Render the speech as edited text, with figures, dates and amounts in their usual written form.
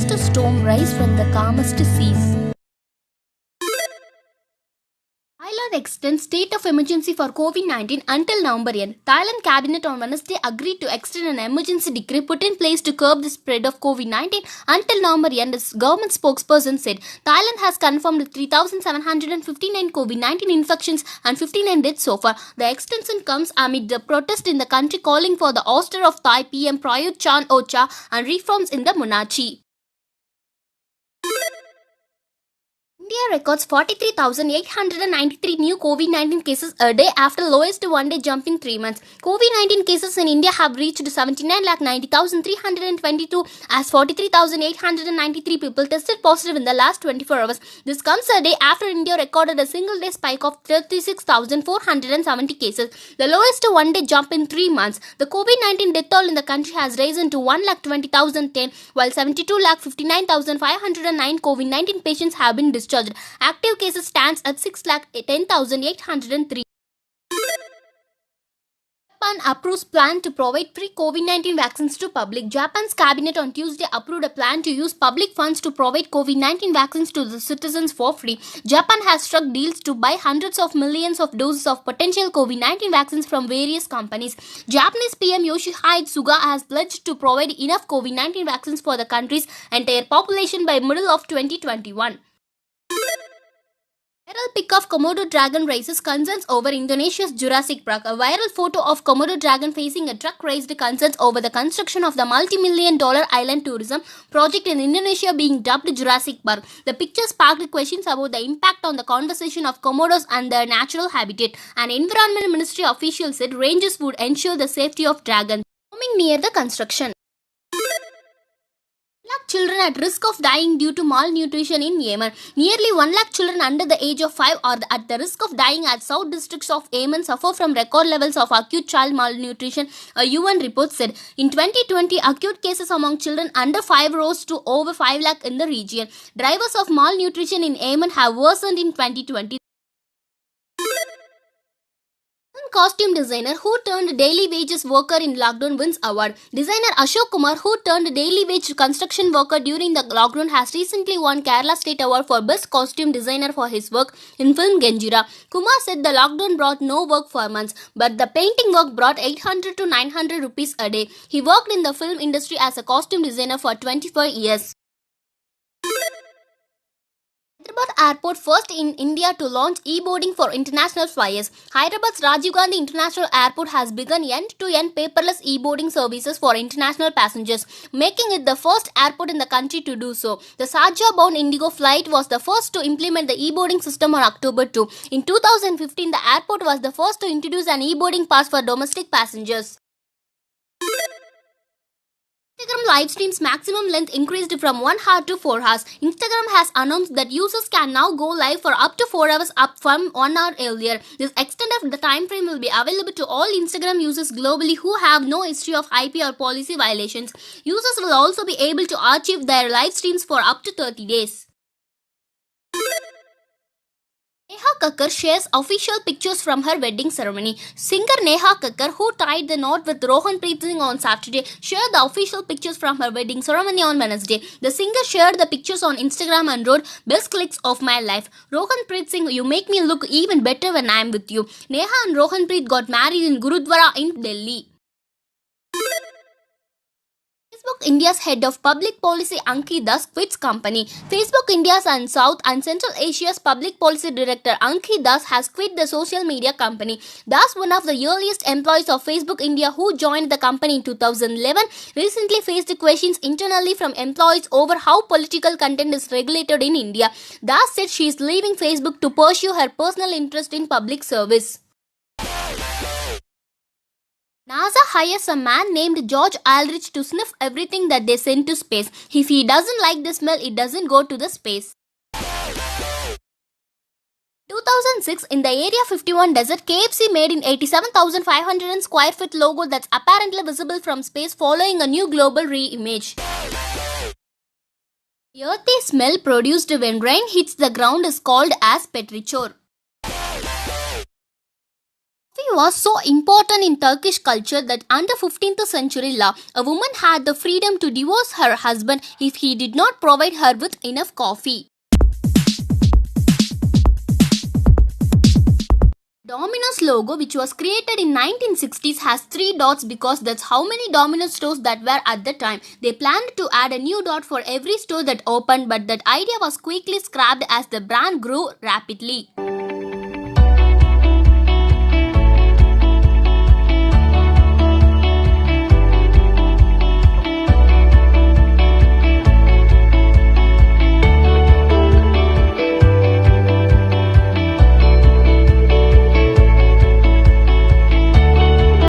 biggest storm rise from the calmest seas. Thailand extends state of emergency for COVID-19 until November end. Thailand cabinet on Wednesday agreed to extend an emergency decree put in place to curb the spread of COVID-19 until November end, as government spokesperson said. Thailand has confirmed 3,759 COVID-19 infections and 59 deaths so far. The extension comes amid the protest in the country calling for the ouster of Thai PM Prayut Chan-o-cha and reforms in the monarchy. India records 43,893 new COVID-19 cases a day after lowest one-day jump in 3 months. COVID-19 cases in India have reached 79,90,322 as 43,893 people tested positive in the last 24 hours. This comes a day after India recorded a single-day spike of 36,470 cases, the lowest one-day jump in 3 months. The COVID-19 death toll in the country has risen to 1,20,010, while 72,59,509 COVID-19 patients have been discharged. Active cases stands at 6,10,803. Japan approves plan to provide free COVID-19 vaccines to public. Japan's cabinet on Tuesday approved a plan to use public funds to provide COVID-19 vaccines to the citizens for free. Japan has struck deals to buy hundreds of millions of doses of potential COVID-19 vaccines from various companies. Japanese PM Yoshihide Suga has pledged to provide enough COVID-19 vaccines for the country's entire population by middle of 2021. Viral pic of Komodo dragon raises concerns over Indonesia's Jurassic Park. A viral photo of Komodo dragon facing a truck raised concerns over the construction of the multi-million-dollar island tourism project in Indonesia being dubbed Jurassic Park. The picture sparked questions about the impact on the conservation of komodos and their natural habitat. An Environment Ministry official said rangers would ensure the safety of dragons roaming near the construction. Children at risk of dying due to malnutrition in Yemen. Nearly 1 lakh children under the age of 5 are at the risk of dying as south districts of Yemen suffer from record levels of acute child malnutrition, a UN report said. In 2020, acute cases among children under 5 rose to over 5 lakh in the region. Drivers of malnutrition in Yemen have worsened in 2020. Costume designer who turned daily wages worker in lockdown wins award. Designer Ashok Kumar, who turned daily wage construction worker during the lockdown, has recently won Kerala State Award for Best Costume Designer for his work in film Genjira. Kumar said the lockdown brought no work for months, but the painting work brought 800 to 900 rupees a day. He worked in the film industry as a costume designer for 24 years. Hyderabad Airport first in India to launch e-boarding for international flyers. Hyderabad's Rajiv Gandhi International Airport has begun end-to-end paperless e-boarding services for international passengers, making it the first airport in the country to do so. The Sharjah-bound Indigo flight was the first to implement the e-boarding system on October 2. In 2015, the airport was the first to introduce an e-boarding pass for domestic passengers. Instagram live streams maximum length increased from 1 hour to 4 hours. Instagram has announced that users can now go live for up to 4 hours up from 1 hour earlier. This extent of the time frame will be available to all Instagram users globally who have no history of IP or policy violations. Users will also be able to archive their live streams for up to 30 days. Neha Kakkar shares official pictures from her wedding ceremony. Singer Neha Kakkar, who tied the knot with Rohanpreet Singh on Saturday, shared the official pictures from her wedding ceremony on Wednesday. The singer shared the pictures on Instagram and wrote, "Best clicks of my life. Rohanpreet Singh, you make me look even better when I am with you." Neha and Rohanpreet got married in Gurudwara in Delhi. Facebook India's head of public policy Ankit Das quits company. Facebook India's and South and Central Asia's public policy director Ankit Das has quit the social media company. Das, one of the earliest employees of Facebook India who joined the company in 2011, recently faced questions internally from employees over how political content is regulated in India. Das said she is leaving Facebook to pursue her personal interest in public service. NASA hires a man named George Aldrich to sniff everything that they send to space. If he doesn't like the smell, it doesn't go to the space. 2006, in the Area 51 desert, KFC made an 87,500 square foot logo that's apparently visible from space following a new global re-image. The earthy smell produced when rain hits the ground is called as petrichor. was so important in Turkish culture that under 15th century law, a woman had the freedom to divorce her husband if he did not provide her with enough coffee. Domino's logo, which was created in 1960s, has 3 dots because that's how many Domino's stores that were at the time. They planned to add a new dot for every store that opened, but that idea was quickly scrapped as the brand grew rapidly.